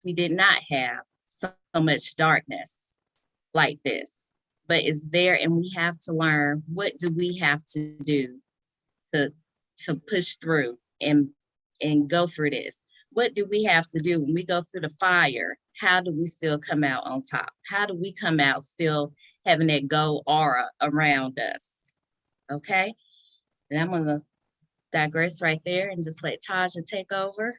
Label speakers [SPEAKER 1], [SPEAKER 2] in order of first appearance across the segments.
[SPEAKER 1] we did not have so much darkness like this, but it's there, and we have to learn, what do we have to do to push through and go through this? What do we have to do when we go through the fire? How do we still come out on top? How do we come out still having that gold aura around us? Okay. And I'm gonna digress right there and just let Tauja take over.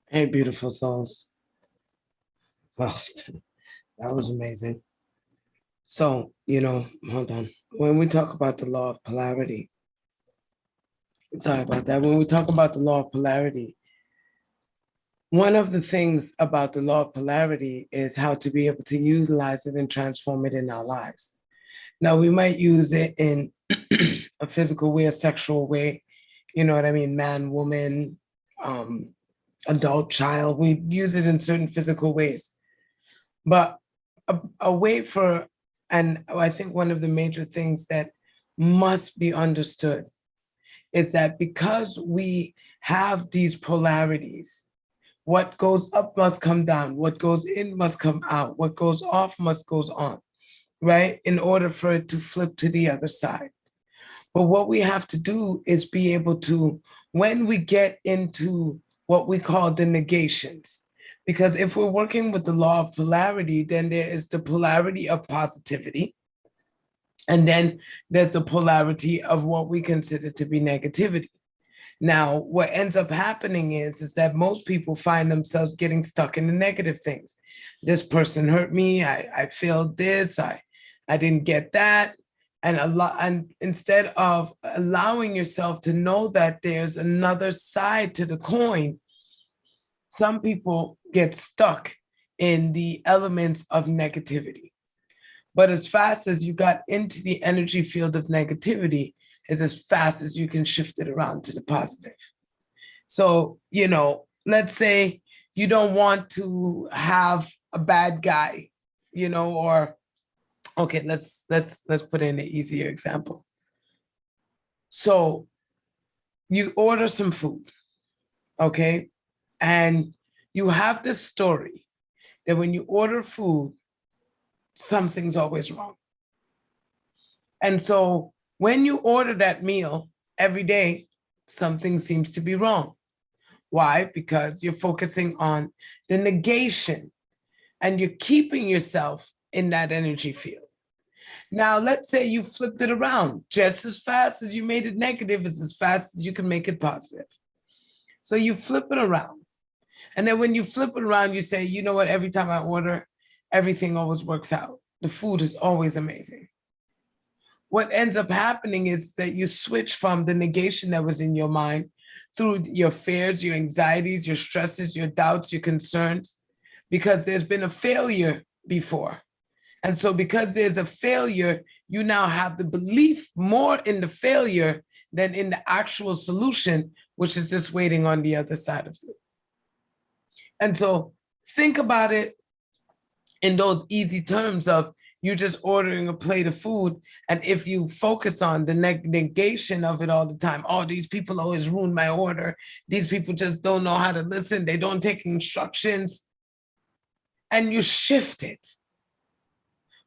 [SPEAKER 2] Hey, beautiful souls. Well, that was amazing. So, hold on. When we talk about the law of polarity, sorry about that. When we talk about the law of polarity, one of the things about the law of polarity is how to be able to utilize it and transform it in our lives. Now, we might use it in a physical way, a sexual way, you know what I mean? Man, woman, adult, child. We use it in certain physical ways. But a way for, and I think one of the major things that must be understood is that because we have these polarities, what goes up must come down, what goes in must come out, what goes off must goes on, right? In order for it to flip to the other side. But what we have to do is be able to, when we get into what we call the negations, because if we're working with the law of polarity, then there is the polarity of positivity. And then there's the polarity of what we consider to be negativity. Now, what ends up happening is that most people find themselves getting stuck in the negative things. This person hurt me. I failed this. I didn't get that. And instead of allowing yourself to know that there's another side to the coin, some people get stuck in the elements of negativity. But as fast as you got into the energy field of negativity, is as fast as you can shift it around to the positive. So, let's say you don't want to have a bad guy, or okay, let's put in an easier example. So you order some food, okay? And you have this story that when you order food, something's always wrong. And so when you order that meal every day, something seems to be wrong. Why? Because you're focusing on the negation and you're keeping yourself in that energy field. Now, let's say you flipped it around. Just as fast as you made it negative is as fast as you can make it positive. So you flip it around. And then when you flip it around, you say, you know what, every time I order, everything always works out. The food is always amazing. What ends up happening is that you switch from the negation that was in your mind through your fears, your anxieties, your stresses, your doubts, your concerns, because there's been a failure before. And so because there's a failure, you now have the belief more in the failure than in the actual solution, which is just waiting on the other side of it. And so think about it in those easy terms of you just ordering a plate of food. And if you focus on the negation of it all the time, oh, these people always ruin my order. These people just don't know how to listen. They don't take instructions. And you shift it.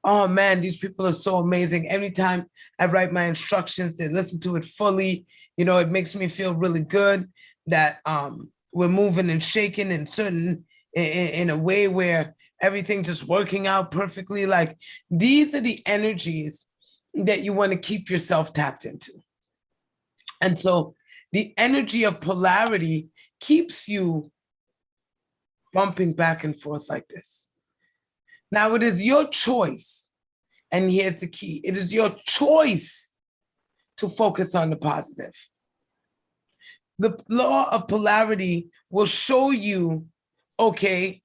[SPEAKER 2] Oh man, these people are so amazing. Every time I write my instructions, they listen to it fully. It makes me feel really good that we're moving and shaking in a way where everything just working out perfectly. Like, these are the energies that you want to keep yourself tapped into. And so the energy of polarity keeps you bumping back and forth like this. Now, it is your choice, and here's the key. It is your choice to focus on the positive. The law of polarity will show you, okay,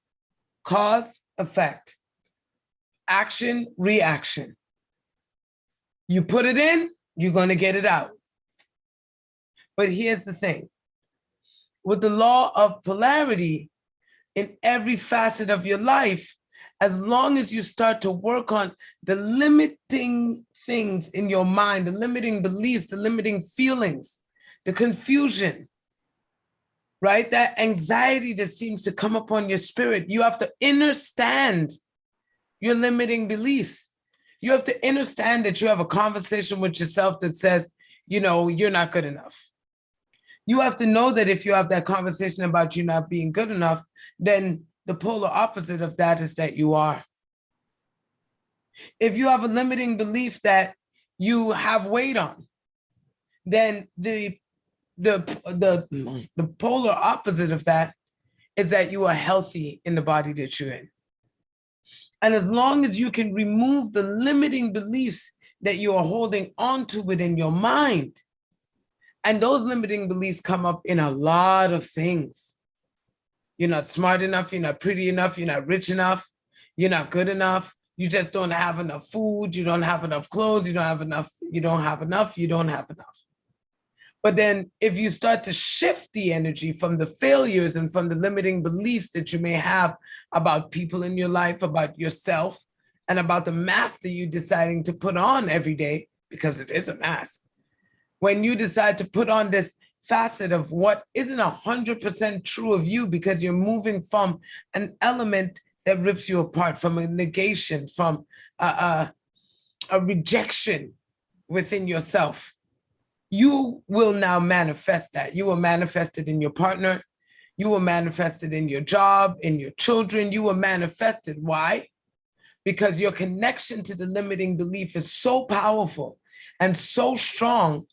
[SPEAKER 2] cause, effect, action, reaction. You put it in, you're going to get it out. But here's the thing. With the law of polarity, in every facet of your life, as long as you start to work on the limiting things in your mind, the limiting beliefs, the limiting feelings the confusion, right? That anxiety that seems to come upon your spirit. You have to understand your limiting beliefs. You have to understand that you have a conversation with yourself that says, you know, you're not good enough. You have to know that if you have that conversation about you not being good enough, then the polar opposite of that is that you are. If you have a limiting belief that you have weight on, then the polar opposite of that is that you are healthy in the body that you're in. And as long as you can remove the limiting beliefs that you are holding on to within your mind, and those limiting beliefs come up in a lot of things. You're not smart enough, you're not pretty enough, you're not rich enough, you're not good enough, you just don't have enough food, you don't have enough clothes, you don't have enough, you don't have enough, you don't have enough. But then if you start to shift the energy from the failures and from the limiting beliefs that you may have about people in your life, about yourself, and about the mask that you're deciding to put on every day, because it is a mask. When you decide to put on this facet of what isn't 100% true of you, because you're moving from an element that rips you apart, from a negation, from a rejection within yourself, you will now manifest that. You will manifest it in your partner. You will manifest it in your job, in your children. You will manifest it. Why? Because your connection to the limiting belief is so powerful and so strong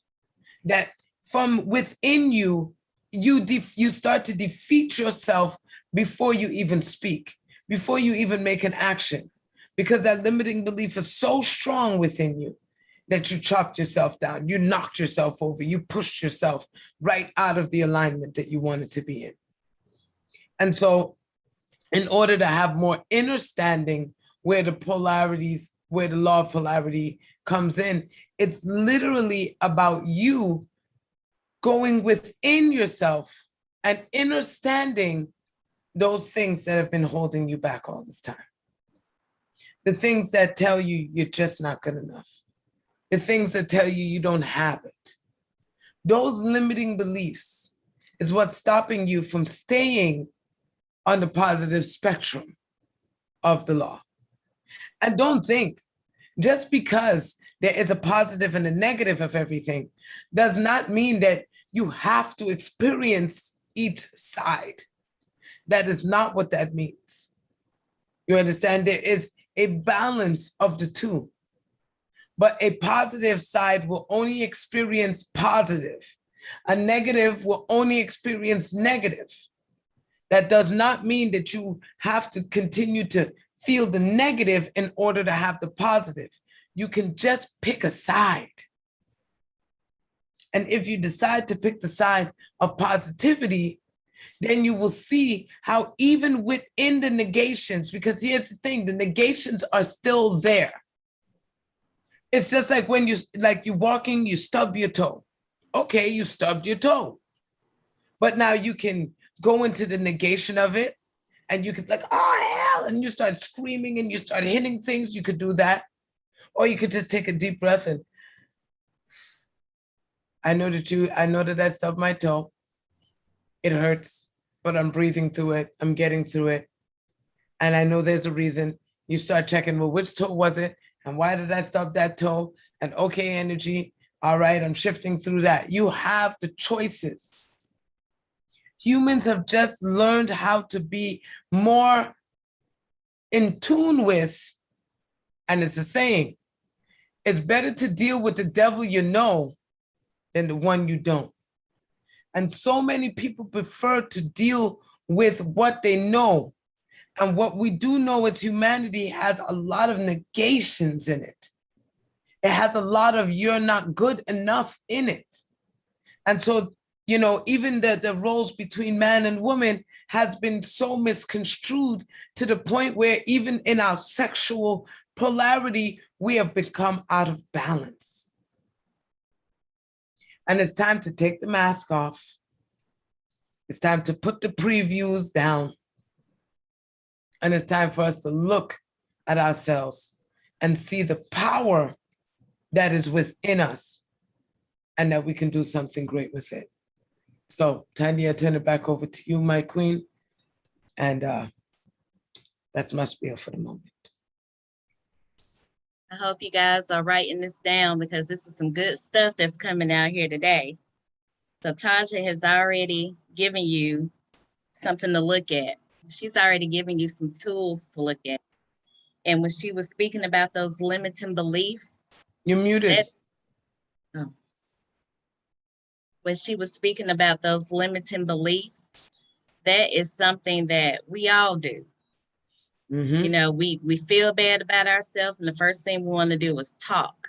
[SPEAKER 2] that from within you, you start to defeat yourself before you even speak, before you even make an action, because that limiting belief is so strong within you that you chopped yourself down, you knocked yourself over, you pushed yourself right out of the alignment that you wanted to be in. And so in order to have more understanding where the polarities, where the law of polarity comes in, it's literally about you going within yourself and understanding those things that have been holding you back all this time. The things that tell you you're just not good enough. The things that tell you you don't have it. Those limiting beliefs is what's stopping you from staying on the positive spectrum of the law. And don't think just because there is a positive and a negative of everything does not mean that you have to experience each side. That is not what that means. You understand? There is a balance of the two. But a positive side will only experience positive. A negative will only experience negative. That does not mean that you have to continue to feel the negative in order to have the positive. You can just pick a side. And if you decide to pick the side of positivity, then you will see how even within the negations, because here's the thing, the negations are still there. It's just like when you're walking, you stub your toe. Okay, you stubbed your toe. But now you can go into the negation of it and you could be like, oh, hell, and you start screaming and you start hitting things. You could do that. Or you could just take a deep breath and I know that I stubbed my toe. It hurts, but I'm breathing through it. I'm getting through it. And I know there's a reason. You start checking, well, which toe was it? And why did I stub that toe? And okay, energy. All right, I'm shifting through that. You have the choices. Humans have just learned how to be more in tune with, and it's a saying, it's better to deal with the devil you know than the one you don't. And so many people prefer to deal with what they know. And what we do know is humanity has a lot of negations in it. It has a lot of you're not good enough in it. And so, you know, even the roles between man and woman has been so misconstrued to the point where even in our sexual polarity, we have become out of balance. And it's time to take the mask off. It's time to put the previews down. And it's time for us to look at ourselves and see the power that is within us and that we can do something great with it. So Tanya, I turn it back over to you, my queen. And that's my spiel for the moment.
[SPEAKER 1] I hope you guys are writing this down because this is some good stuff that's coming out here today. So Tauja has already given you something to look at. She's already given you some tools to look at. And when she was speaking about those limiting beliefs,
[SPEAKER 2] You're muted.
[SPEAKER 1] When she was speaking about those limiting beliefs, that is something that we all do.
[SPEAKER 2] Mm-hmm.
[SPEAKER 1] You know, we feel bad about ourselves, and the first thing we want to do is talk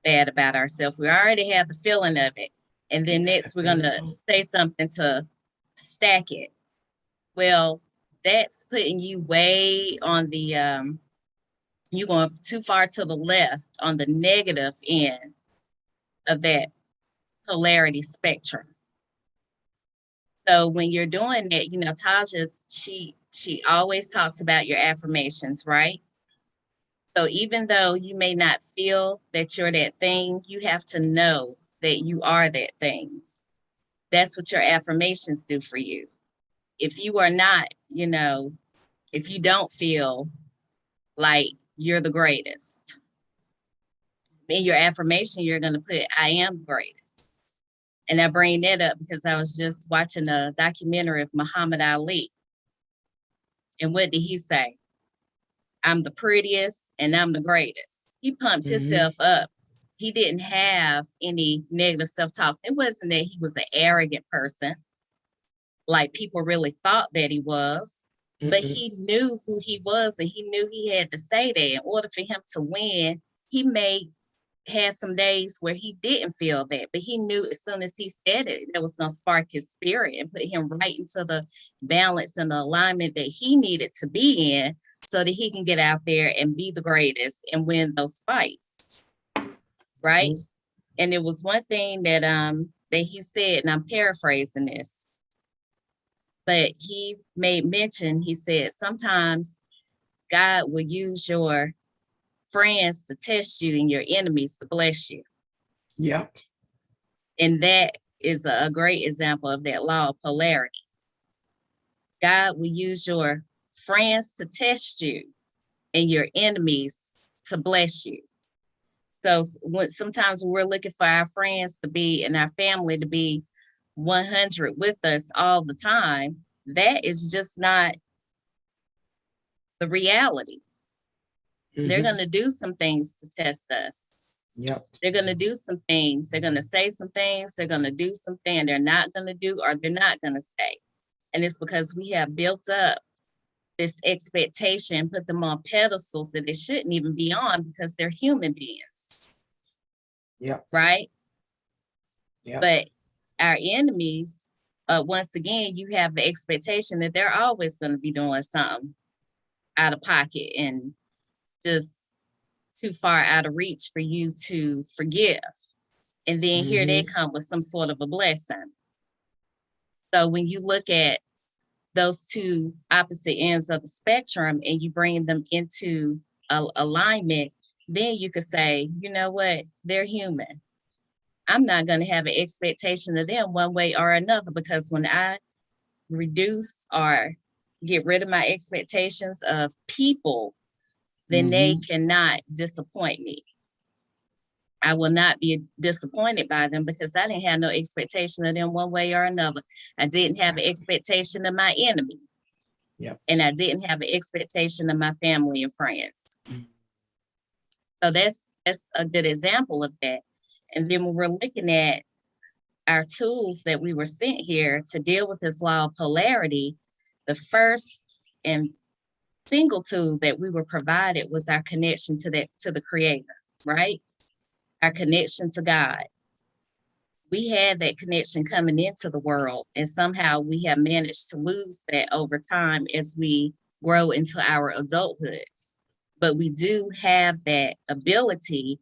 [SPEAKER 1] bad about ourselves. We already have the feeling of it. And then next we're gonna say something to stack it. Well, that's putting you way on the you're going too far to the left on the negative end of that polarity spectrum. So when you're doing that, you know, Taja's, she always talks about your affirmations, right? So even though you may not feel that you're that thing, you have to know that you are that thing. That's what your affirmations do for you. If you are not, you know, if you don't feel like you're the greatest, in your affirmation, you're going to put, I am greatest. And I bring that up because I was just watching a documentary of Muhammad Ali. And what did he say? I'm the prettiest and I'm the greatest. He pumped himself up. He didn't have any negative self-talk. It wasn't that he was an arrogant person, like people really thought that he was, but he knew who he was and he knew he had to say that in order for him to win. He had some days where he didn't feel that, but he knew as soon as he said it, that was going to spark his spirit and put him right into the balance and the alignment that he needed to be in so that he can get out there and be the greatest and win those fights. Right? And it was one thing that he said, and I'm paraphrasing this, but he made mention, he said, sometimes God will use your friends to test you and your enemies to bless you.
[SPEAKER 2] Yeah.
[SPEAKER 1] And that is a great example of that law of polarity. God will use your friends to test you and your enemies to bless you. So sometimes we're looking for our friends to be and our family to be 100 with us all the time, that is just not the reality. They're going to do some things to test us.
[SPEAKER 2] Yep.
[SPEAKER 1] They're going to do some things. They're going to say some things. They're going to do something they're not going to do or they're not going to say. And it's because we have built up this expectation, put them on pedestals that they shouldn't even be on because they're human beings.
[SPEAKER 2] Yep.
[SPEAKER 1] Right?
[SPEAKER 2] Yep.
[SPEAKER 1] But our enemies, once again, you have the expectation that they're always going to be doing something out of pocket and just too far out of reach for you to forgive. And then here they come with some sort of a blessing. So when you look at those two opposite ends of the spectrum and you bring them into alignment, then you could say, you know what, they're human. I'm not going to have an expectation of them one way or another, because when I reduce or get rid of my expectations of people, then they cannot disappoint me. I will not be disappointed by them because I didn't have no expectation of them one way or another. I didn't have an expectation of my enemy.
[SPEAKER 2] Yep.
[SPEAKER 1] And I didn't have an expectation of my family and friends. So that's a good example of that. And then when we're looking at our tools that we were sent here to deal with this law of polarity, the first and single tool that we were provided was our connection to the Creator, right? Our connection to God. We had that connection coming into the world, and somehow we have managed to lose that over time as we grow into our adulthoods. But we do have that ability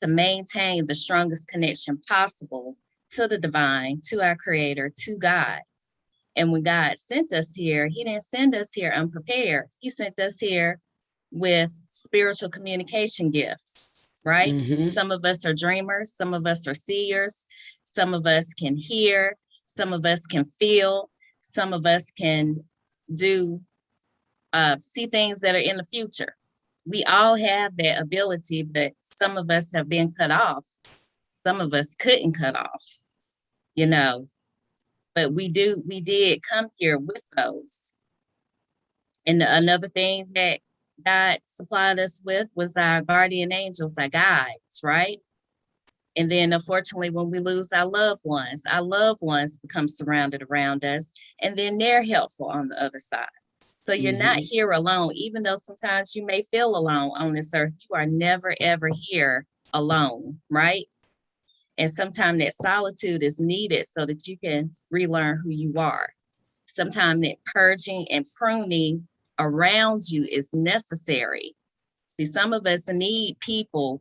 [SPEAKER 1] to maintain the strongest connection possible to the divine, to our Creator, to God. And when God sent us here, He didn't send us here unprepared. He sent us here with spiritual communication gifts, right? Some of us are dreamers, some of us are seers, Some of us can hear, some of us can feel, some of us can do see things that are in the future. We all have that ability, but some of us have been cut off. Some of us couldn't cut off, you know, but we did come here with those. And another thing that God supplied us with was our guardian angels, our guides, right? And then unfortunately, when we lose our loved ones become surrounded around us, and then they're helpful on the other side. So you're not here alone, even though sometimes you may feel alone on this earth, you are never, ever here alone, right? And sometimes that solitude is needed so that you can relearn who you are. Sometimes that purging and pruning around you is necessary. See, some of us need people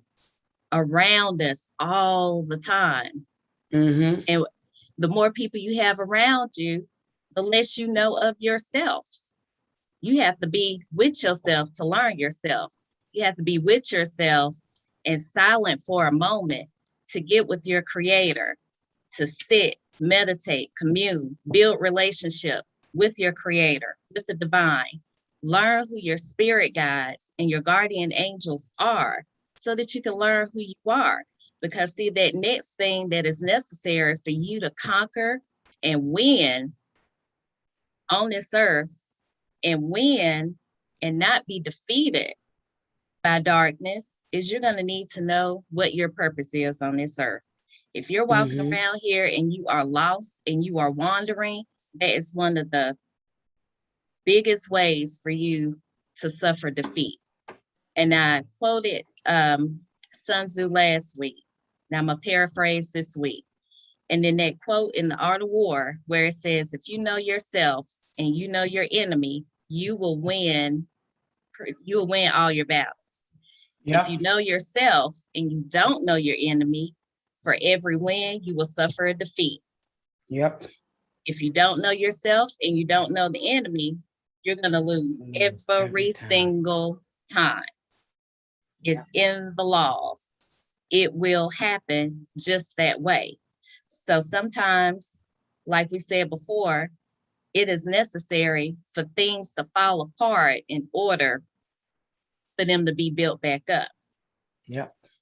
[SPEAKER 1] around us all the time. And the more people you have around you, the less you know of yourself. You have to be with yourself to learn yourself. You have to be with yourself and silent for a moment to get with your creator, to sit, meditate, commune, build relationship with your creator, with the divine. Learn who your spirit guides and your guardian angels are so that you can learn who you are. Because see, that next thing that is necessary for you to conquer and win on this earth and win and not be defeated by darkness is you're going to need to know what your purpose is on this earth. If you're walking around here and you are lost and you are wandering, that is one of the biggest ways for you to suffer defeat. And I quoted Sun Tzu last week. Now I'm going to paraphrase this week. And then that quote in The Art of War, where it says, if you know yourself and you know your enemy, you will win all your battles. If you know yourself and you don't know your enemy, for every win, you will suffer a defeat. If you don't know yourself and you don't know the enemy, you're going to lose every single time. It's in the laws. It will happen just that way. So sometimes, like we said before, it is necessary for things to fall apart in order for them to be built back up.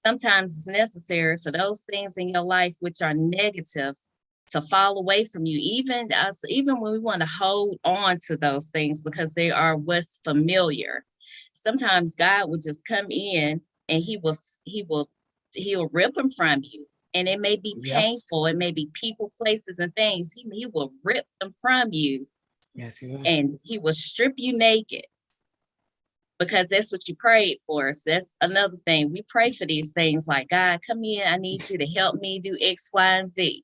[SPEAKER 1] Sometimes it's necessary for those things in your life which are negative to fall away from you, even when we want to hold on to those things because they are what's familiar. Sometimes God will just come in and he'll rip them from you. And it may be painful. It may be people, places, and things. He will rip them from you.
[SPEAKER 2] Yes, he will.
[SPEAKER 1] And he will strip you naked because that's what you prayed for. So that's another thing. We pray for these things like, God, come in. I need you to help me do X, Y, and Z.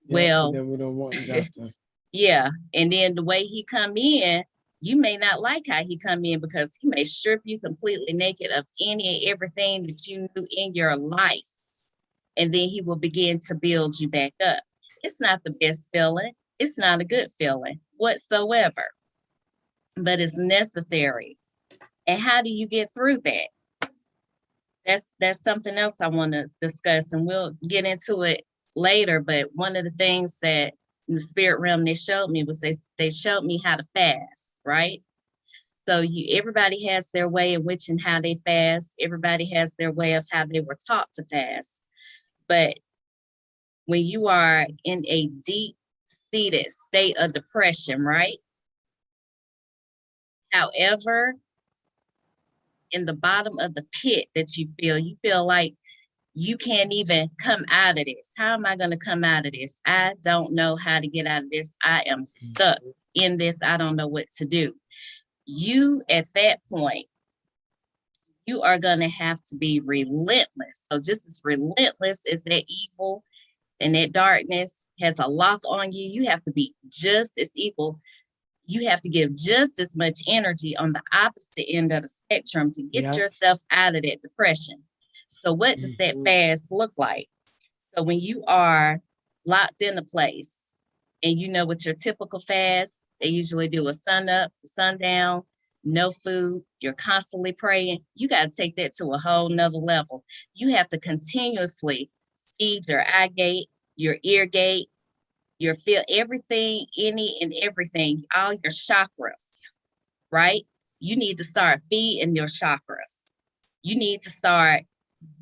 [SPEAKER 1] Well,
[SPEAKER 2] then we don't want after.
[SPEAKER 1] Yeah. And then the way he come in, you may not like how he come in because he may strip you completely naked of any and everything that you knew in your life. And then he will begin to build you back up. It's not the best feeling. It's not a good feeling whatsoever, but it's necessary. And how do you get through that? That's something else I want to discuss, and we'll get into it later. But one of the things that in the spirit realm they showed me was they showed me how to fast, right? So everybody has their way in which and how they fast. Everybody has their way of how they were taught to fast. But when you are in a deep-seated state of depression, right? However, in the bottom of the pit that you feel like you can't even come out of this. How am I going to come out of this? I don't know how to get out of this. I am stuck in this. I don't know what to do. You, at that point, you are going to have to be relentless. So just as relentless as that evil and that darkness has a lock on you, you have to be just as evil. You have to give just as much energy on the opposite end of the spectrum to get yourself out of that depression. So what does that fast look like? So when you are locked in a place and you know what your typical fast, they usually do a sun up to sundown, no food, you're constantly praying. You got to take that to a whole nother level. You have to continuously feed your eye gate, your ear gate, your feel, everything, any and everything, all your chakras, right? You need to start feeding your chakras. You need to start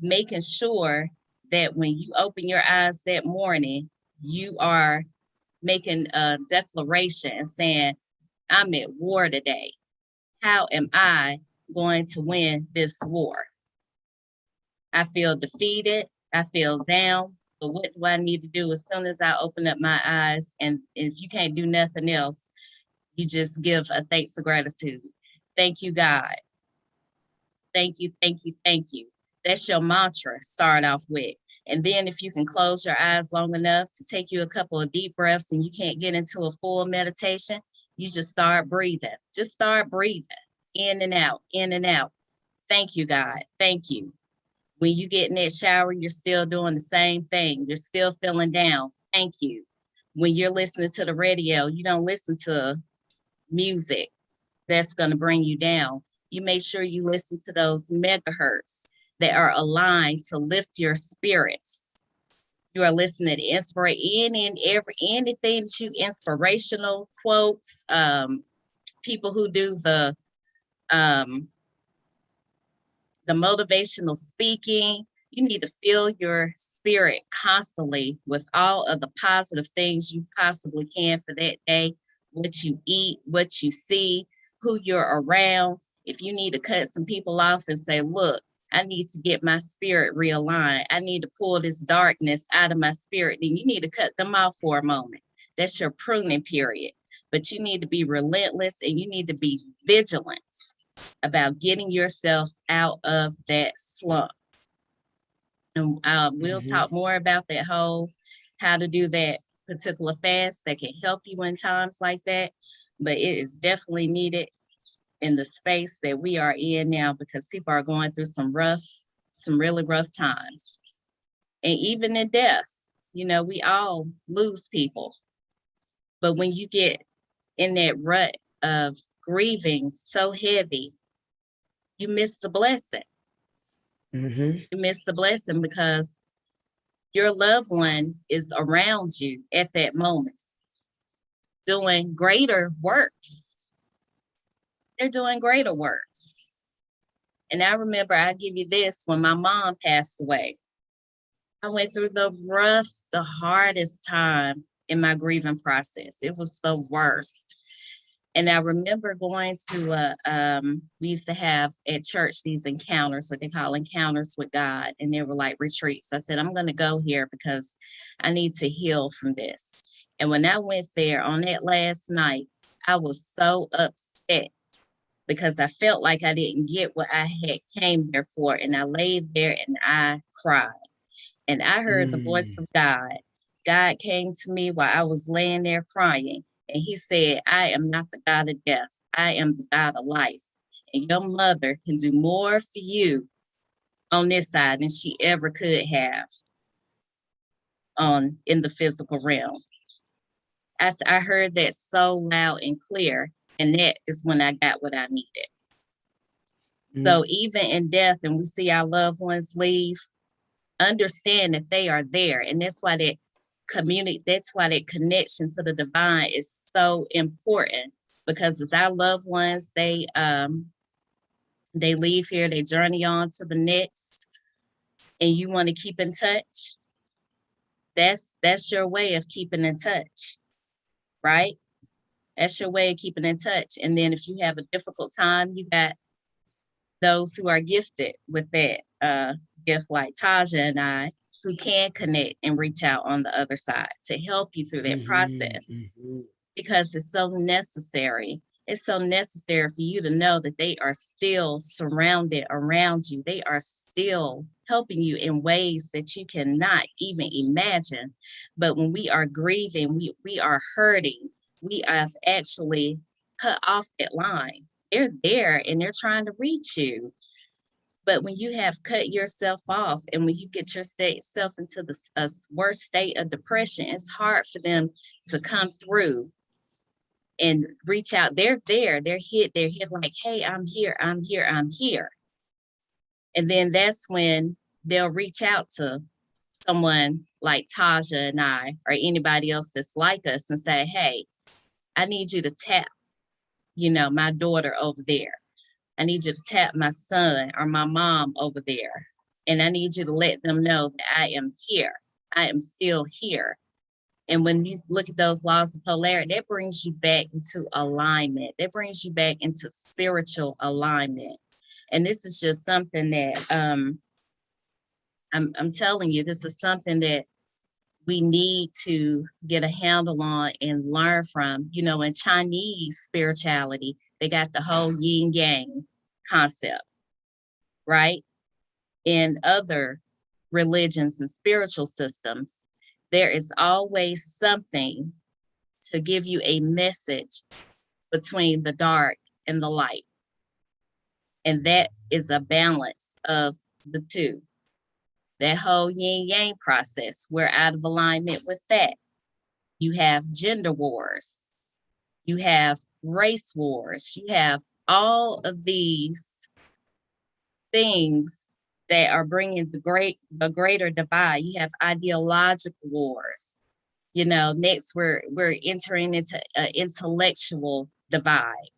[SPEAKER 1] making sure that when you open your eyes that morning, you are making a declaration and saying, I'm at war today. How am I going to win this war? I feel defeated. I feel down. But what do I need to do as soon as I open up my eyes? And if you can't do nothing else, you just give a thanks of gratitude. Thank you, God. Thank you, thank you, thank you. That's your mantra, start off with. And then if you can close your eyes long enough to take you a couple of deep breaths and you can't get into a full meditation, you just start breathing. Just start breathing in and out, in and out. Thank you, God. Thank you. When you get in that shower, you're still doing the same thing. You're still feeling down. Thank you. When you're listening to the radio, you don't listen to music that's going to bring you down. You make sure you listen to those megahertz that are aligned to lift your spirits. You are listening to inspiration and anything that you inspirational quotes, people who do um, the motivational speaking. You need to fill your spirit constantly with all of the positive things you possibly can for that day. What you eat, what you see, who you're around. If you need to cut some people off and say, look, I need to get my spirit realigned. I need to pull this darkness out of my spirit. Then you need to cut them off for a moment. That's your pruning period. But you need to be relentless and you need to be vigilant about getting yourself out of that slump. And we'll talk more about that whole how to do that particular fast that can help you in times like that. But it is definitely needed in the space that we are in now because people are going through some really rough times. And even in death, you know, we all lose people. But when you get in that rut of grieving so heavy, you miss the blessing. You miss the blessing because your loved one is around you at that moment doing greater works. They're doing greater works. And I remember, I give you this, when my mom passed away, I went through the hardest time in my grieving process. It was the worst. And I remember going to we used to have at church these encounters, what they call encounters with God, and they were like retreats. I said, I'm going to go here because I need to heal from this. And when I went there on that last night, I was so upset because I felt like I didn't get what I had came there for. And I laid there and I cried. And I heard the voice of God. God came to me while I was laying there crying. And he said, I am not the God of death. I am the God of life. And your mother can do more for you on this side than she ever could have in the physical realm. I heard that so loud and clear. And that is when I got what I needed. So even in death, and we see our loved ones leave, understand that they are there. And that's why that connection to the divine is so important, because as our loved ones, they leave here, they journey on to the next, and you want to keep in touch. That's your way of keeping in touch, right? That's your way of keeping in touch. And then if you have a difficult time, you got those who are gifted with that gift, like Tauja and I, who can connect and reach out on the other side to help you through that process, because it's so necessary. It's so necessary for you to know that they are still surrounded around you. They are still helping you in ways that you cannot even imagine. But when we are grieving, we are hurting, we have actually cut off that line. They're there and they're trying to reach you. But when you have cut yourself off and when you get yourself into the worst state of depression, it's hard for them to come through and reach out. They're there, they're hit like, hey, I'm here, I'm here, I'm here. And then that's when they'll reach out to someone like Tauja and I, or anybody else that's like us, and say, hey, I need you to tap, my daughter over there. I need you to tap my son or my mom over there. And I need you to let them know that I am here. I am still here. And when you look at those laws of polarity, that brings you back into alignment. That brings you back into spiritual alignment. And this is just something that I'm telling you, this is something that we need to get a handle on and learn from. In Chinese spirituality, they got the whole yin yang concept, right? In other religions and spiritual systems, there is always something to give you a message between the dark and the light. And that is a balance of the two. That whole yin yang process, we're out of alignment with that. You have gender wars, you have race wars, you have all of these things that are bringing the greater divide. You have ideological wars. Next we're entering into an intellectual divide.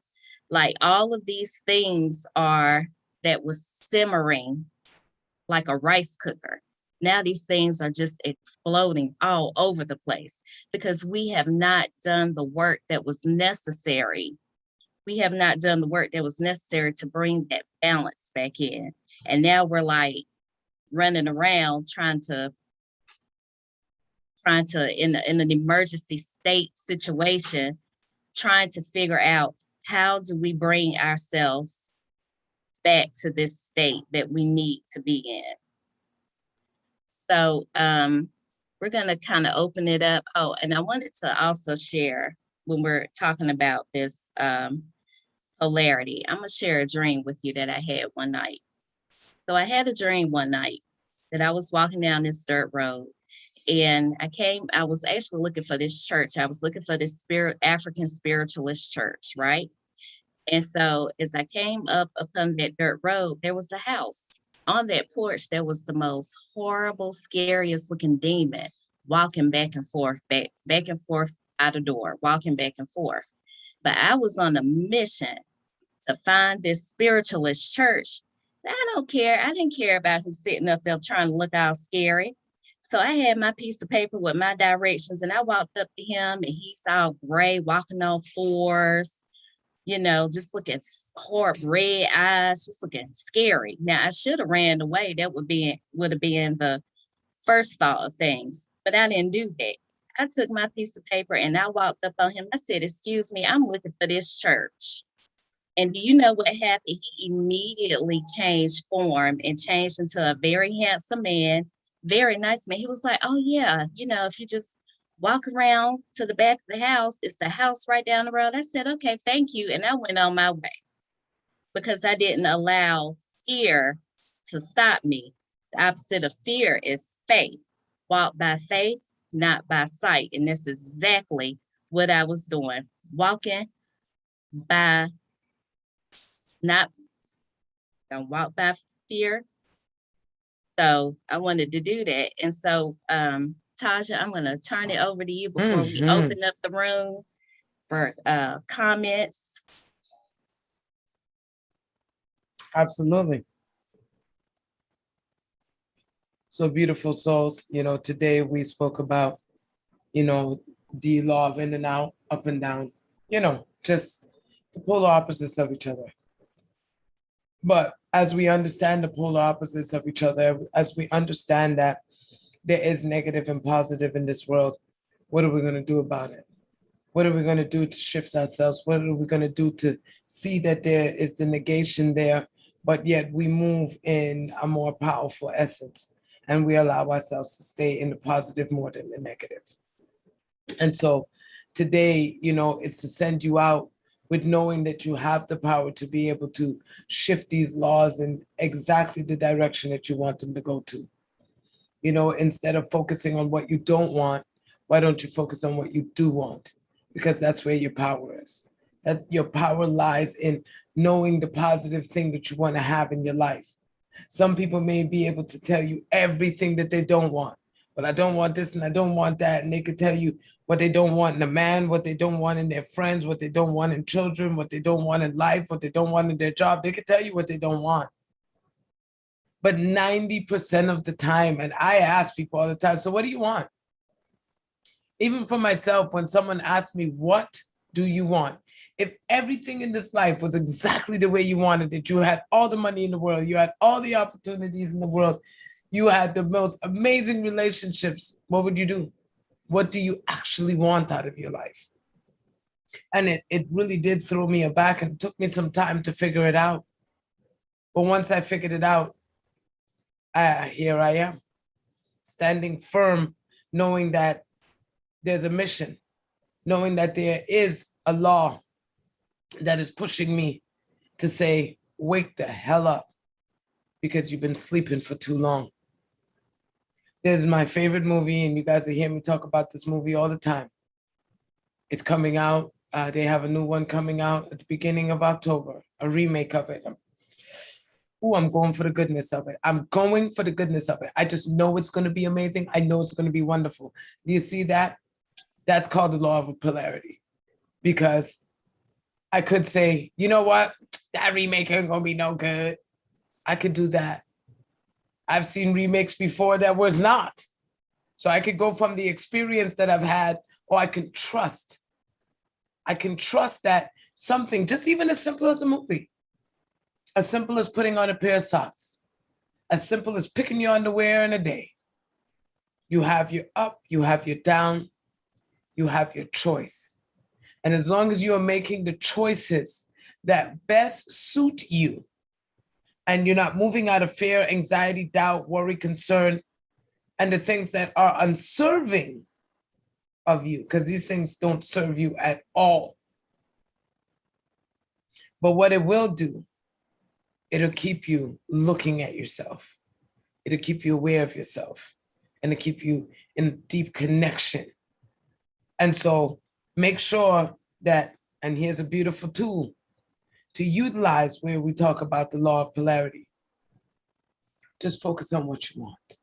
[SPEAKER 1] Like all of these things that was simmering like a rice cooker. Now these things are just exploding all over the place because we have not done the work that was necessary. We have not done the work that was necessary to bring that balance back in. And now we're like running around trying to in an emergency state situation, trying to figure out how do we bring ourselves back to this state that we need to be in. So we're going to kind of open it up. Oh, and I wanted to also share when we're talking about this polarity, I'm going to share a dream with you that I had one night. So I had a dream one night that I was walking down this dirt road, and I was actually looking for this church. I was looking for this African spiritualist church, right? And so as I came up upon that dirt road, there was a house. On that porch, there was the most horrible, scariest looking demon walking back and forth out the door, walking back and forth. But I was on a mission to find this spiritualist church. I don't care. I didn't care about who's sitting up there trying to look all scary. So I had my piece of paper with my directions, and I walked up to him, and he's all gray, walking on fours, just looking horrible, red eyes, just looking scary. Now, I should have ran away. That would have been the first thought of things, but I didn't do that. I took my piece of paper and I walked up on him. I said, "Excuse me, I'm looking for this church." And do you know what happened? He immediately changed form and changed into a very handsome man, very nice man. He was like, "Oh yeah, if you just walk around to the back of the house, it's the house right down the road." I said, "Okay, thank you." And I went on my way because I didn't allow fear to stop me. The opposite of fear is faith. Walk by faith, not by sight. And that's exactly what I was doing. Walking by don't walk by fear. So I wanted to do that. And so Tauja, I'm going to turn it over to you before we open up the room for comments.
[SPEAKER 2] Absolutely. So beautiful souls, today we spoke about, the law of in and out, up and down, just the polar opposites of each other. But as we understand the polar opposites of each other, as we understand that there is negative and positive in this world, what are we going to do about it? What are we going to do to shift ourselves? What are we going to do to see that there is the negation there, but yet we move in a more powerful essence and we allow ourselves to stay in the positive more than the negative? And so today, it's to send you out with knowing that you have the power to be able to shift these laws in exactly the direction that you want them to go to. Instead of focusing on what you don't want, why don't you focus on what you do want? Because that's where your power is. That your power lies in knowing the positive thing that you want to have in your life. Some people may be able to tell you everything that they don't want. but I don't want this and I don't want that. And they could tell you what they don't want in a man, what they don't want in their friends, what they don't want in children, what they don't want in life, what they don't want in their job. They could tell you what they don't want. But 90% of the time, and I ask people all the time, so what do you want? Even for myself, when someone asks me, what do you want? If everything in this life was exactly the way you wanted it, you had all the money in the world, you had all the opportunities in the world, you had the most amazing relationships, what would you do? What do you actually want out of your life? And it really did throw me aback, and it took me some time to figure it out. But once I figured it out, here I am, standing firm, knowing that there's a mission, knowing that there is a law that is pushing me to say, wake the hell up, because you've been sleeping for too long. This is my favorite movie, and you guys will hear me talk about this movie all the time. It's coming out. They have a new one coming out at the beginning of October, a remake of it. I'm going for the goodness of it. I'm going for the goodness of it. I just know it's going to be amazing. I know it's going to be wonderful. Do you see that? That's called the law of polarity. Because I could say, you know what? That remake ain't going to be no good. I could do that. I've seen remakes before that was not. So I could go from the experience that I've had, or I can trust. I can trust that something, just even as simple as a movie, as simple as putting on a pair of socks, as simple as picking your underwear in a day. You have your up, you have your down, you have your choice. And as long as you are making the choices that best suit you, and you're not moving out of fear, anxiety, doubt, worry, concern, and the things that are unserving of you, because these things don't serve you at all. But what it will do, it'll keep you looking at yourself. It'll keep you aware of yourself, and it'll keep you in deep connection. And so make sure that, and here's a beautiful tool to utilize where we talk about the law of polarity. Just focus on what you want.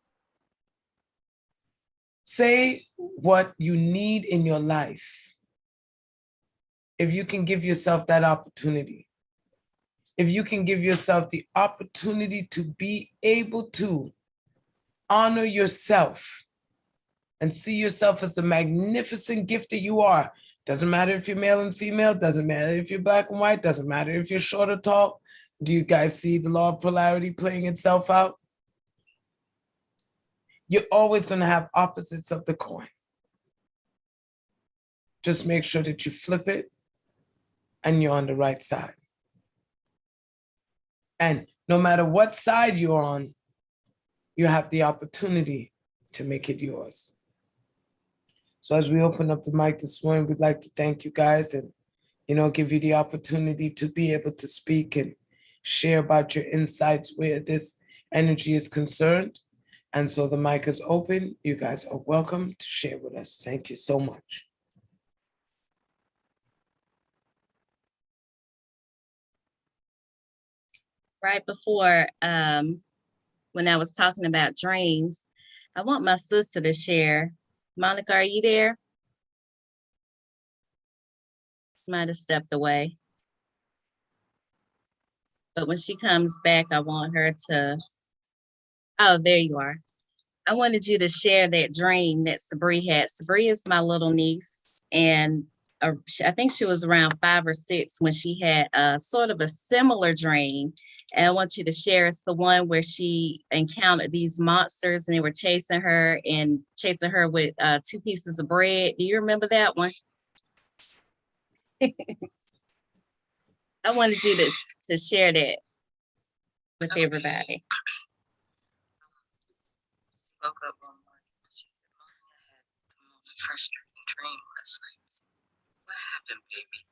[SPEAKER 2] Say what you need in your life. If you can give yourself that opportunity, if you can give yourself the opportunity to be able to honor yourself and see yourself as the magnificent gift that you are. Doesn't matter if you're male and female, doesn't matter if you're black and white, doesn't matter if you're short or tall. Do you guys see the law of polarity playing itself out? You're always going to have opposites of the coin. Just make sure that you flip it and you're on the right side. And no matter what side you're on, you have the opportunity to make it yours. So as we open up the mic this morning, we'd like to thank you guys and, give you the opportunity to be able to speak and share about your insights where this energy is concerned. And so the mic is open. You guys are welcome to share with us. Thank you so much.
[SPEAKER 1] Right before, when I was talking about dreams, I want my sister to share. Monica, are you there? Might have stepped away. But when she comes back, I want her to, oh, there you are. I wanted you to share that dream that Sabri had. Sabri is my little niece, and I think she was around 5 or 6 when she had sort of a similar dream. And I want you to share. It's the one where she encountered these monsters and they were chasing her with 2 pieces of bread. Do you remember that one? I wanted you to share that with everybody.
[SPEAKER 3] Woke up one morning. She said, Mommy, I had the most frustrating dream last night. What happened, baby?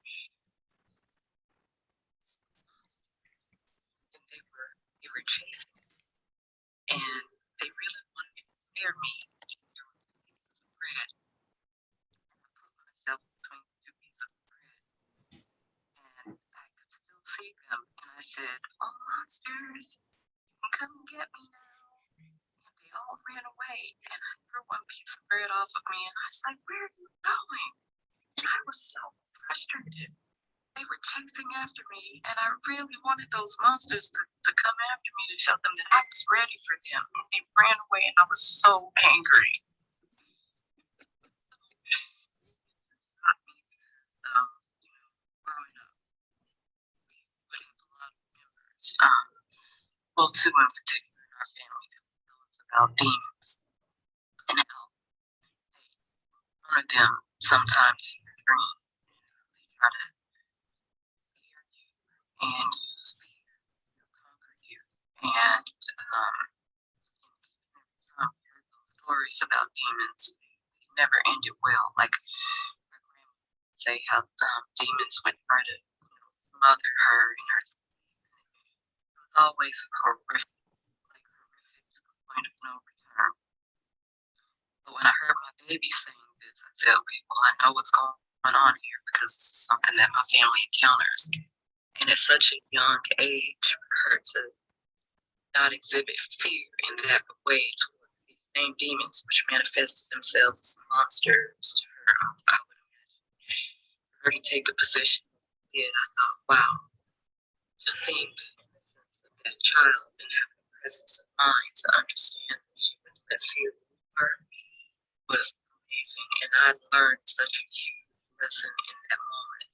[SPEAKER 3] And they were chasing me. And they really wanted to scare me. There were 2 pieces of bread. And I put myself between the 2 pieces of bread. And I could still see them. And I said, oh, monsters, come get me now. And they all ran away, and I threw one piece of bread off of me, and I was like, "Where are you going?" And I was so frustrated. They were chasing after me, and I really wanted those monsters to come after me to show them that I was ready for them. And they ran away, and I was so angry. So, growing up, we would have a lot of members, well, two in particular in our family that would tell us about demons and how they honor them sometimes in your dreams. They try to scare you and use fear to conquer you. And every time we heard those stories about demons, they never ended well. Like my grandma would say how demons would try to smother her in her sleep. It was always horrific, like horrific to the point of no return. But when I heard my baby saying this, I said, okay, well, I know what's going on here because this is something that my family encounters. And at such a young age, for her to not exhibit fear in that way toward these same demons which manifested themselves as monsters to her, I would imagine. For her to take the position she did, I thought, wow, just seeing the innocence of that child and having the presence of mind to understand that she would let fear rule her was amazing. And I learned such a huge lesson in that moment.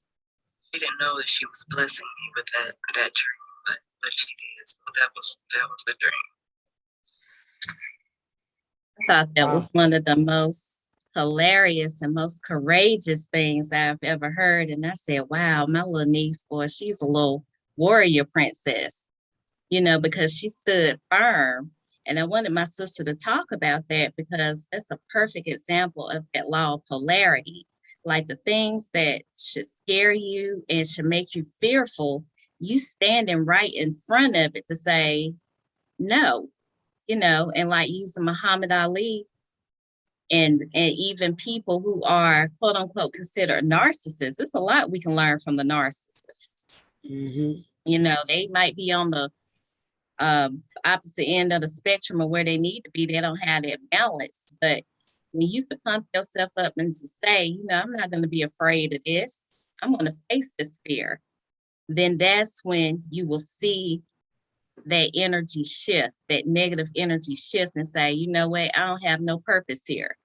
[SPEAKER 3] She didn't know that she was blessing me with that dream, but she did. So that was the dream.
[SPEAKER 1] I thought that
[SPEAKER 2] Wow.
[SPEAKER 1] was one of the most hilarious and most courageous things I've ever heard. And I said, wow, my little niece, boy, she's a little warrior princess, because she stood firm. And I wanted my sister to talk about that because that's a perfect example of that law of polarity. Like the things that should scare you and should make you fearful, you standing right in front of it to say, no, and like using Muhammad Ali and even people who are quote unquote considered narcissists. There's a lot we can learn from the narcissist. They might be on the opposite end of the spectrum of where they need to be. They don't have that balance. But when you can pump yourself up and to say, I'm not going to be afraid of this, I'm going to face this fear, then that's when you will see that energy shift, that negative energy shift, and say, you know what, I don't have no purpose here.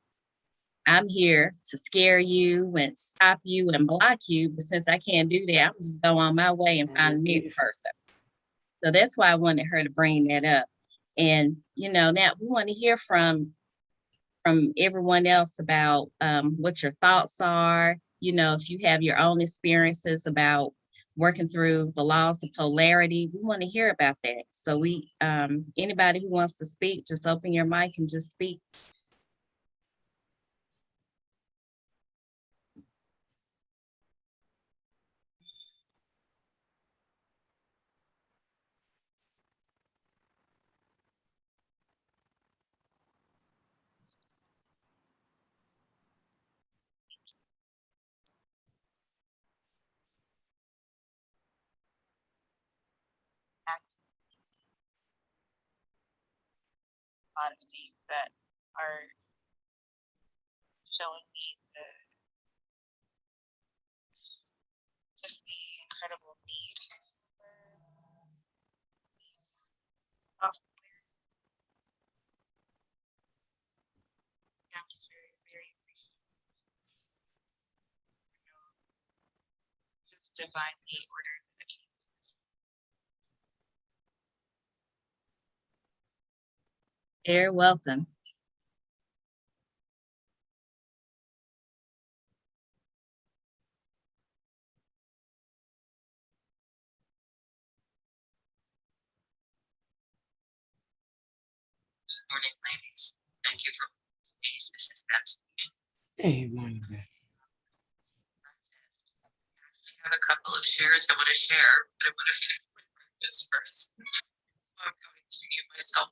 [SPEAKER 1] I'm here to scare you and stop you and block you. But since I can't do that, I'm just go on my way and find the next person. So that's why I wanted her to bring that up. And, now we want to hear from everyone else about what your thoughts are. If you have your own experiences about working through the laws of polarity, we want to hear about that. So anybody who wants to speak, just open your mic and just speak.
[SPEAKER 3] A lot of things that are showing me just the incredible need for software. I'm just very, very appreciative. Just divinely ordered medication.
[SPEAKER 1] You're welcome.
[SPEAKER 3] Good morning, ladies. Thank you for peace. This is absolutely.
[SPEAKER 2] Hey, morning, man.
[SPEAKER 3] I have a couple of shares I want to share, but I want to finish my breakfast first. So I'm going to mute myself.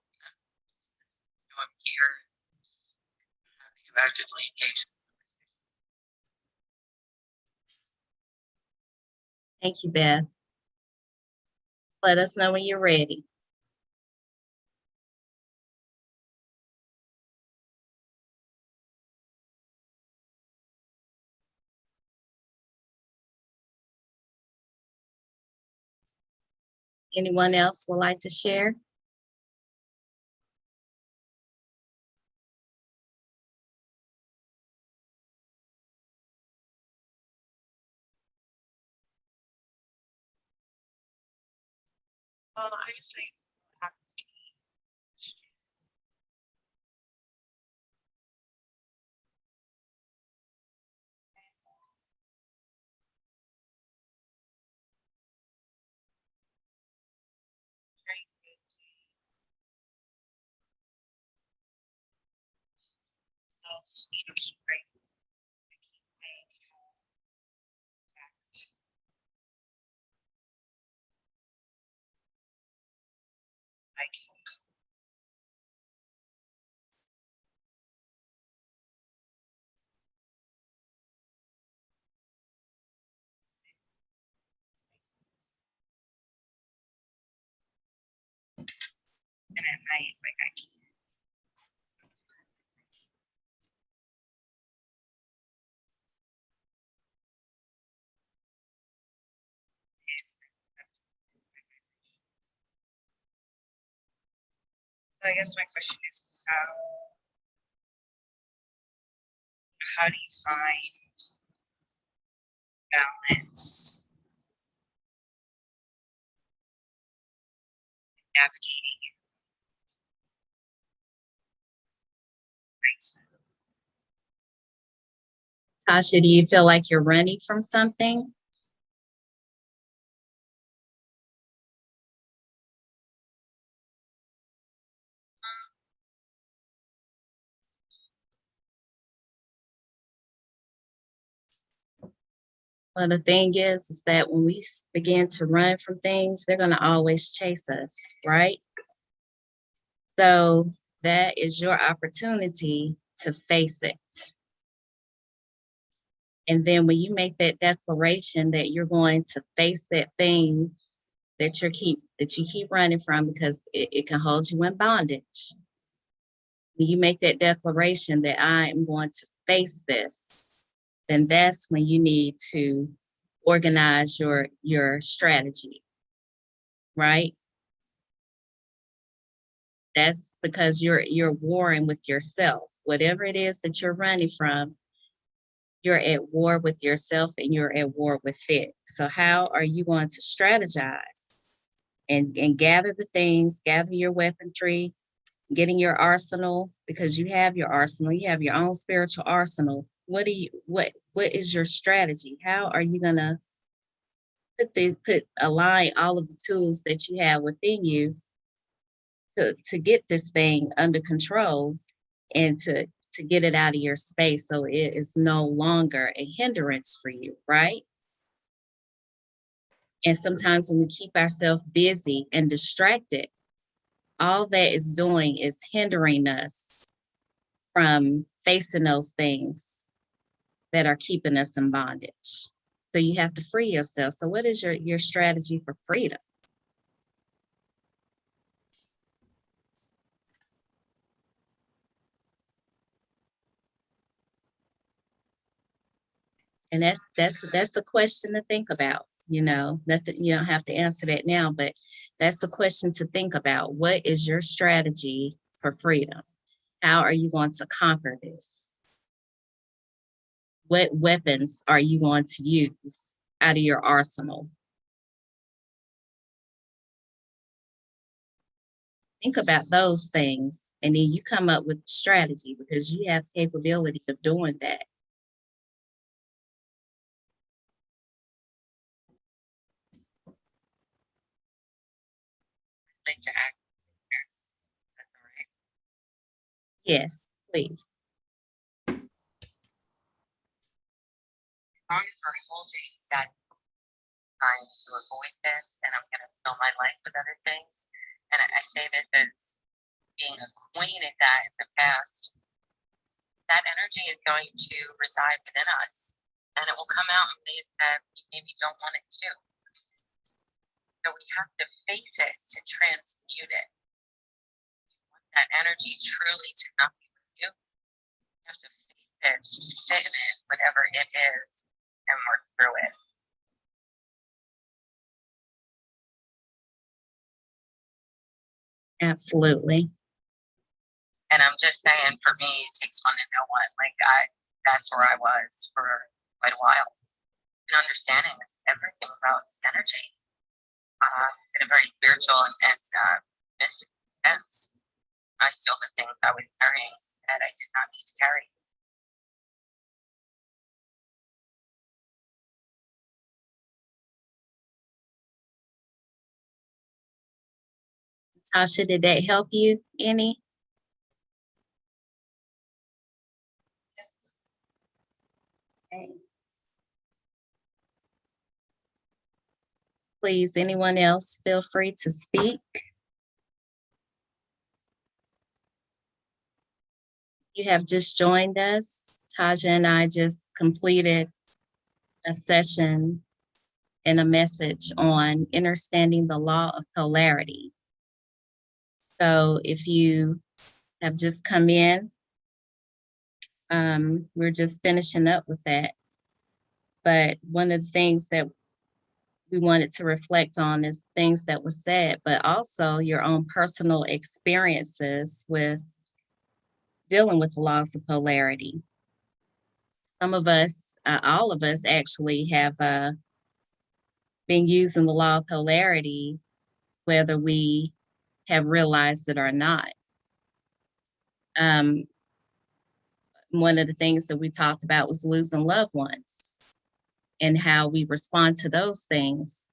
[SPEAKER 3] I'm here. You actively engaged.
[SPEAKER 1] Thank you, Beth. Let us know when you're ready. Anyone else would like to share?
[SPEAKER 3] Well, I usually have to be very good to keep right, keep paying back. Like, and at night, like I can't. So I guess my question is, how do you find balance navigating it? Right?
[SPEAKER 1] Tasha, do you feel like you're running from something? Well, the thing is that when we begin to run from things, they're going to always chase us, right? So that is your opportunity to face it. And then when you make that declaration that you're going to face that thing that you keep running from because it can hold you in bondage. When you make that declaration that I am going to face this, then that's when you need to organize your strategy, right? That's because you're warring with yourself. Whatever it is that you're running from, you're at war with yourself and you're at war with it. So how are you going to strategize and gather the things, gather your weaponry, getting your arsenal, because you have your arsenal, you have your own spiritual arsenal. What is your strategy? How are you gonna align all of the tools that you have within you to get this thing under control and to get it out of your space so it is no longer a hindrance for you, right? And sometimes when we keep ourselves busy and distracted, all that is doing is hindering us from facing those things that are keeping us in bondage. So you have to free yourself. So what is your strategy for freedom? And that's a question to think about. You know, nothing, you don't have to answer that now, but that's a question to think about. What is your strategy for freedom? How are you going to conquer this? What weapons are you going to use out of your arsenal? Think about those things, and then you come up with strategy because you have the capability of doing that.
[SPEAKER 3] Like to act there. That's all right.
[SPEAKER 1] Yes, please.
[SPEAKER 3] I'm for holding that time to avoid this, and I'm gonna fill my life with other things. And I say this as being a queen at that in the past. That energy is going to reside within us, and it will come out in ways that we maybe don't want it to. So we have to face it to transmute it. You want that energy truly to not be with you. You have to face it, sit in it, whatever it is, and work through it.
[SPEAKER 1] Absolutely.
[SPEAKER 3] And I'm just saying, for me, it takes one to know one. Like, that's where I was for quite a while. And understanding everything about energy in a very spiritual and mystic sense. I still the things I was carrying that I did not need to carry.
[SPEAKER 1] Tasha, did that help you any? Okay. Please, anyone else feel free to speak. You have just joined us. Tauja and I just completed a session and a message on understanding the law of polarity. So if you have just come in, we're just finishing up with that. But one of the things that we wanted to reflect on is things that was said, but also your own personal experiences with dealing with the laws of polarity. Some of us, all of us actually have been using the law of polarity, whether we have realized it or not. One of the things that we talked about was losing loved ones and how we respond to those things.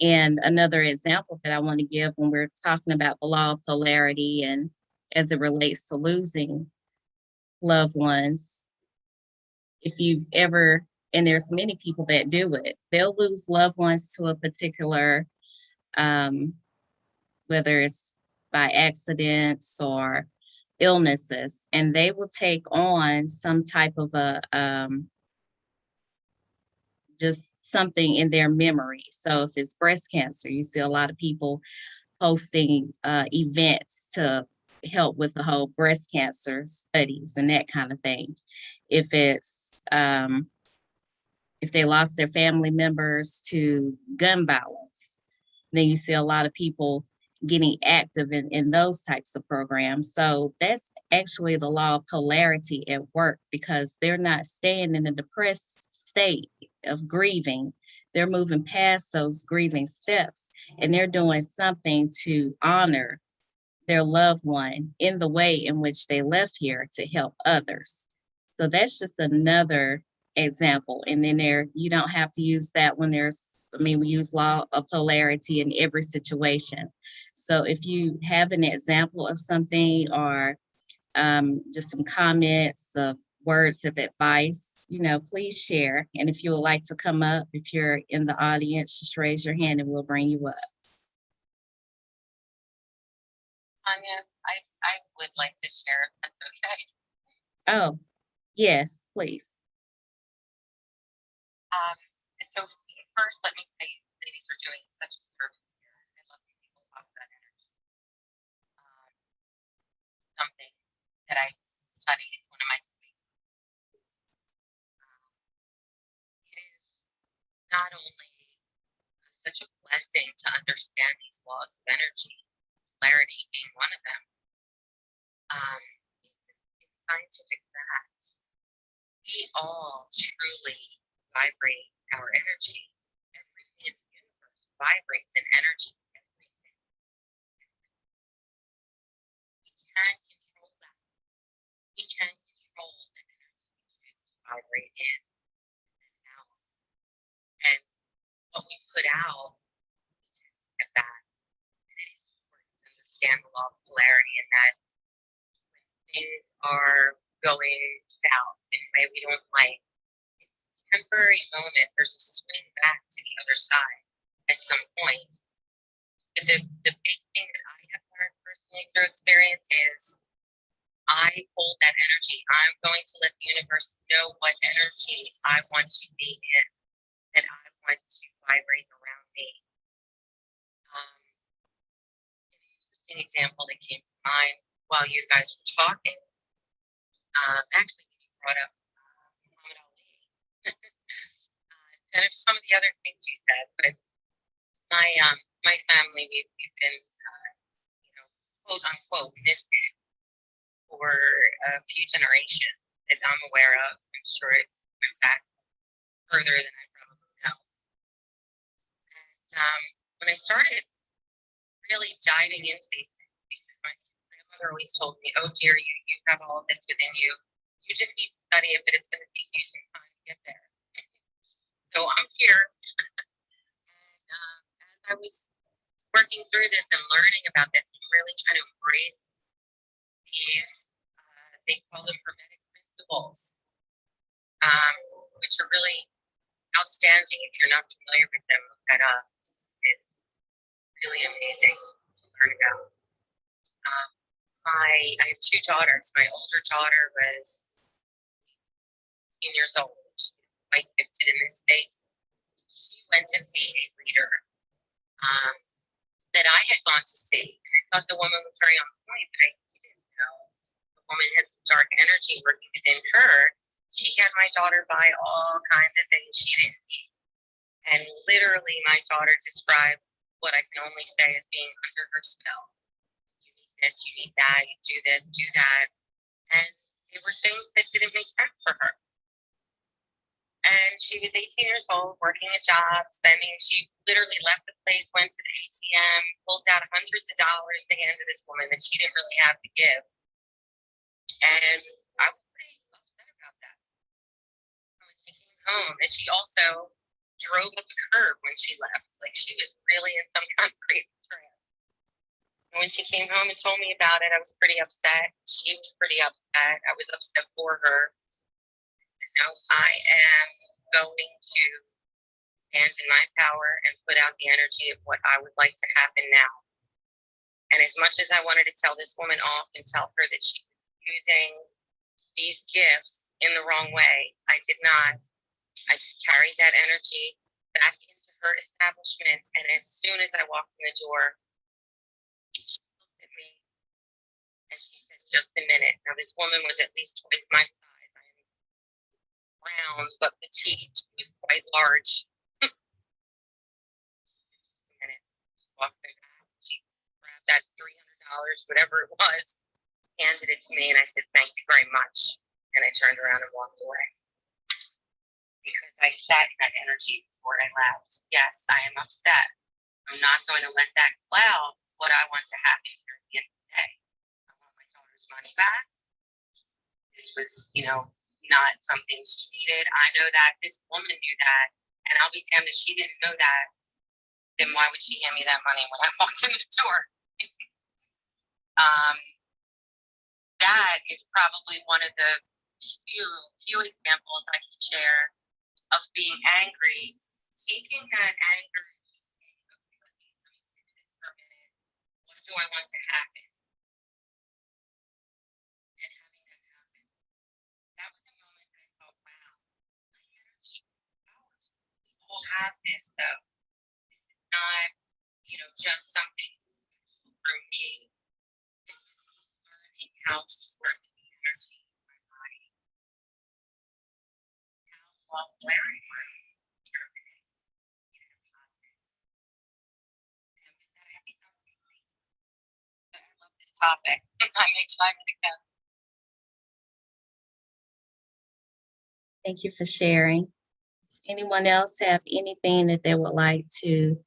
[SPEAKER 1] And another example that I want to give when we're talking about the law of polarity and as it relates to losing loved ones, if you've ever, and there's many people that do it, they'll lose loved ones to a particular, whether it's by accidents or illnesses, and they will take on some type of a, just something in their memory. So if it's breast cancer, you see a lot of people posting events to help with the whole breast cancer studies and that kind of thing. If it's if they lost their family members to gun violence, then you see a lot of people getting active in those types of programs. So that's actually the law of polarity at work, because they're not staying in a depressed state of grieving. They're moving past those grieving steps and they're doing something to honor their loved one in the way in which they left here to help others. So that's just another example. And then you don't have to use that when we use law of polarity in every situation. So if you have an example of something or just some comments of words of advice, please share. And if you would like to come up, if you're in the audience, just raise your hand and we'll bring you up.
[SPEAKER 3] Tonya, I would like to share if that's okay.
[SPEAKER 1] Oh, yes, please.
[SPEAKER 3] So first, let me say, ladies are doing such a service here. I love when people talk about energy. Something that I studied in one of my schools. It is not only such a blessing to understand these laws of energy, polarity being one of them. It's scientific fact. We all truly vibrate our energy. Everything in the universe vibrates in energy. Everything. We can control that. We can control the energy we choose to vibrate in and out. And what we put out, we tend to get back. And it is important to understand the law of polarity, and that when things are going south in a way we don't like, it's a temporary moment. There's a swing back to the other side at some point. But the big thing that I have learned personally through experience is I hold that energy. I'm going to let the universe know what energy I want to be in, and I want to vibrate around me. An interesting example that came to mind while you guys were talking, actually when you brought up Muhammad Ali, and some of the other things you said, but my family, we've been quote unquote missed it for a few generations that I'm aware of. I'm sure it went back further than I probably know. And when I started really diving into these things, because my grandmother always told me, "Oh dear, you have all of this within you. You just need to study it, but it's going to take you some time to get there." So I'm here, and as I was working through this and learning about this, and really trying to embrace these, they call them hermetic principles, which are really outstanding. If you're not familiar with them, look that up. It's really amazing to learn about. I have two daughters. My older daughter was 18 years old. She's quite gifted in this space. She went to see a leader that I had gone to see. And I thought the woman was very on point, but I didn't know the woman had some dark energy working within her. She had my daughter buy all kinds of things she didn't need. And literally, my daughter described what I can only say as being under her spell. You need this, you need that, you do this, do that. And they were things that didn't make sense for her. And she was 18 years old, working a job, she literally left the place, went to the ATM, pulled out hundreds of dollars to hand to this woman that she didn't really have to give. And I was pretty upset about that. When she came home, and she also drove up the curb when she left. Like she was really in some kind of crazy trance. And when she came home and told me about it, I was pretty upset. She was pretty upset. I was upset for her. Now I am going to stand in my power and put out the energy of what I would like to happen now. And as much as I wanted to tell this woman off and tell her that she was using these gifts in the wrong way, I did not. I just carried that energy back into her establishment. And as soon as I walked in the door, she looked at me and she said, "Just a minute." Now, this woman was at least twice my size. Round but petite. She was quite large. Just a minute. She walked in back. She grabbed that $300, whatever it was, handed it to me, and I said, "Thank you very much." And I turned around and walked away. Because I sat in that energy before I left. Yes, I am upset. I'm not going to let that cloud what I want to happen here at the end of the day. I want my daughter's money back. This was, not something she needed. I know that. This woman knew that. And I'll be damned if she didn't know that. Then why would she hand me that money when I walked in the door? That is probably one of the few examples I can share of being angry. Taking that anger and just saying, "Okay, let me sit in this for a minute. What do I want to happen?" And having that happen. That was a moment that I thought, wow, my energy is powerful. We all have this though. This is not, just something special for me. This was me learning how to work the energy in my body. How where I was determining positive. And with that, I think I'm complete. But I love this topic. I may chime in again.
[SPEAKER 1] Thank you for sharing. Does anyone else have anything that they would like to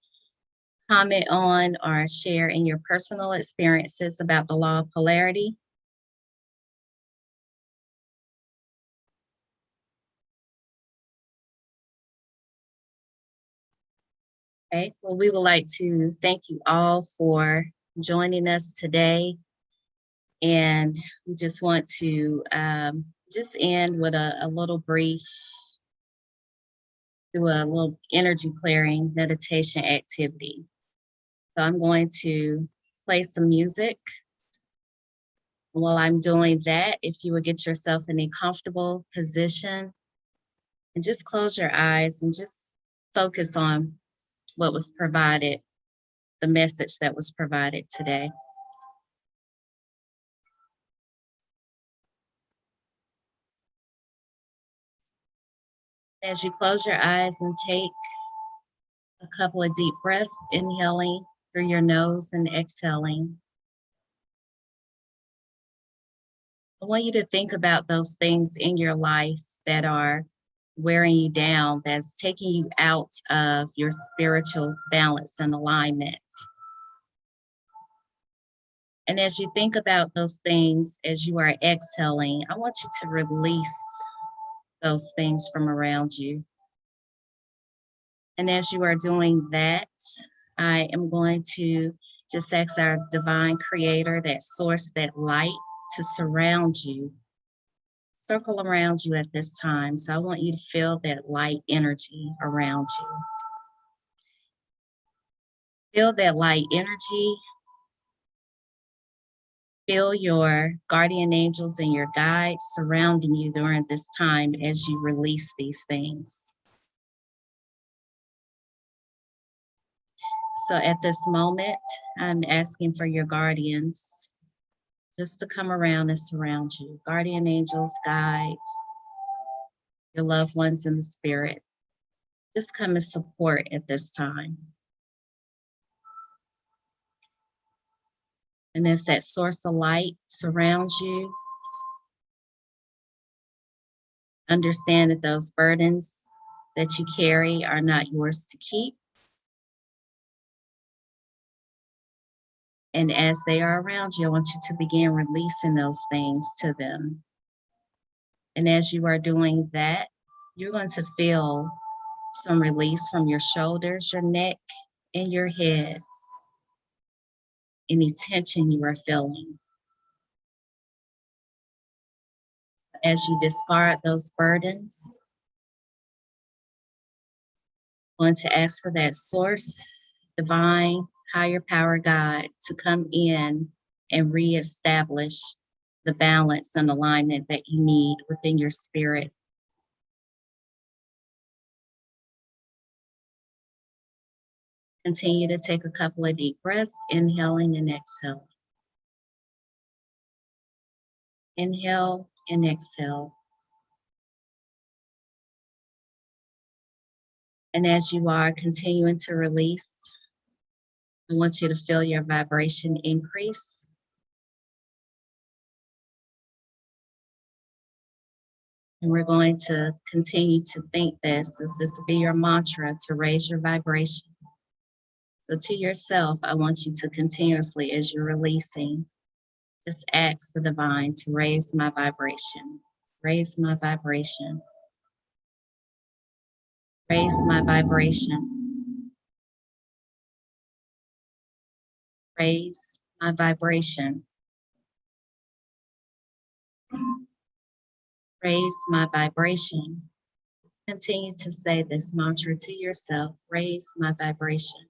[SPEAKER 1] comment on or share in your personal experiences about the law of polarity? Okay, well, we would like to thank you all for joining us today. And we just want to just end with a little brief, do a little energy clearing meditation activity. So I'm going to play some music. While I'm doing that, if you would get yourself in a comfortable position and just close your eyes and just focus on what was provided, the message that was provided today. As you close your eyes and take a couple of deep breaths, inhaling through your nose and exhaling. I want you to think about those things in your life that are wearing you down, that's taking you out of your spiritual balance and alignment. And as you think about those things, as you are exhaling, I want you to release those things from around you. And as you are doing that, I am going to just ask our divine creator, that source, that light, to surround you, circle around you at this time. So I want you to feel that light energy around you. Feel that light energy. Feel your guardian angels and your guides surrounding you during this time as you release these things. So at this moment, I'm asking for your guardians just to come around and surround you. Guardian angels, guides, your loved ones in the spirit. Just come and support at this time. And as that source of light surrounds you, understand that those burdens that you carry are not yours to keep. And as they are around you, I want you to begin releasing those things to them. And as you are doing that, you're going to feel some release from your shoulders, your neck, and your head. Any tension you are feeling. As you discard those burdens, I'm going to ask for that source, divine, higher power God to come in and reestablish the balance and alignment that you need within your spirit. Continue to take a couple of deep breaths, inhaling and exhaling. Inhale and exhale. And as you are continuing to release, I want you to feel your vibration increase. And we're going to continue to think this will be your mantra to raise your vibration. So to yourself, I want you to continuously, as you're releasing, just ask the divine to raise my vibration, raise my vibration, raise my vibration, raise my vibration, raise my vibration. Continue to say this mantra to yourself, raise my vibration.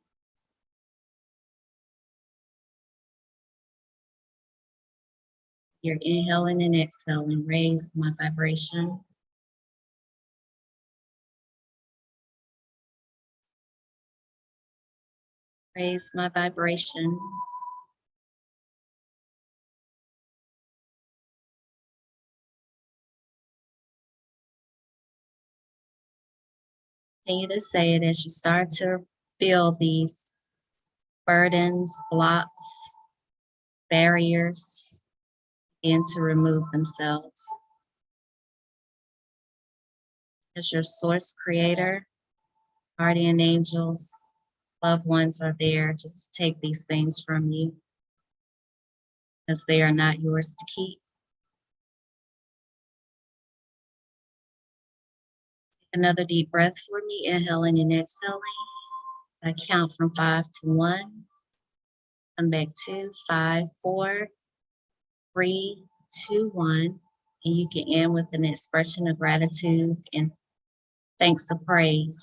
[SPEAKER 1] You're inhaling and exhaling, raise my vibration. Raise my vibration. Continue to say it as you start to feel these burdens, blocks, barriers begin to remove themselves. As your source creator, guardian angels, loved ones are there just to take these things from you, as they are not yours to keep. Another deep breath for me, inhaling and exhaling. I count from 5 to 1. Come back to 5, 4, 3, 2, 1. And you can end with an expression of gratitude and thanks or praise.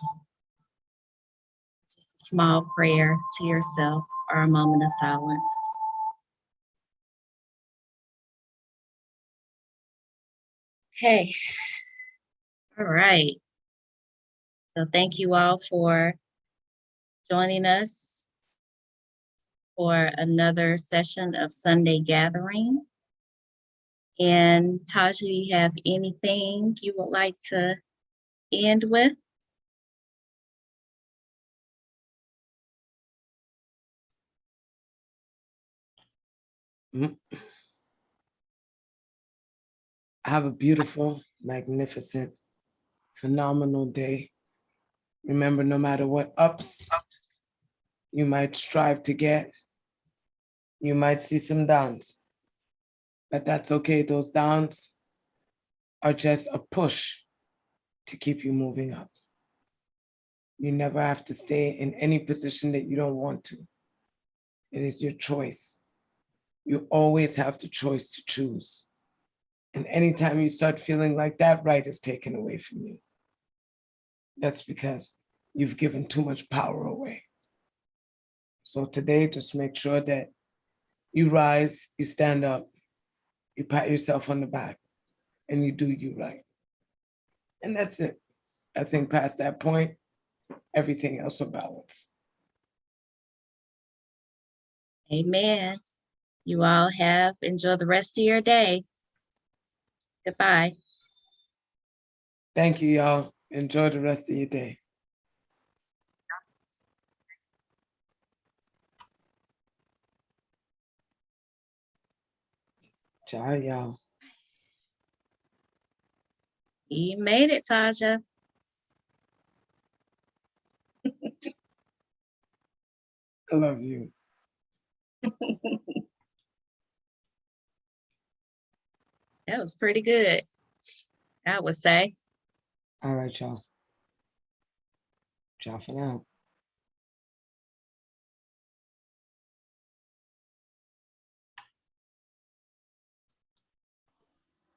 [SPEAKER 1] Just a small prayer to yourself or a moment of silence. Okay. All right. So thank you all for joining us for another session of Sunday Gathering. And Tauja, do you have anything you would like to end with?
[SPEAKER 2] Mm. Have a beautiful, magnificent, phenomenal day. Remember, no matter what ups you might strive to get, you might see some downs, but that's okay. Those downs are just a push to keep you moving up. You never have to stay in any position that you don't want to. It is your choice. You always have the choice to choose. And anytime you start feeling like that right is taken away from you, that's because you've given too much power away. So today, just make sure that you rise, you stand up, you pat yourself on the back, and you do you right. And that's it. I think past that point, everything else will balance.
[SPEAKER 1] Amen. You all enjoy the rest of your day. Goodbye.
[SPEAKER 2] Thank you, y'all. Enjoy the rest of your day. Ciao, y'all.
[SPEAKER 1] You made it, Tauja.
[SPEAKER 2] I love you.
[SPEAKER 1] That was pretty good, I would say.
[SPEAKER 2] All right, y'all. Ciao for now.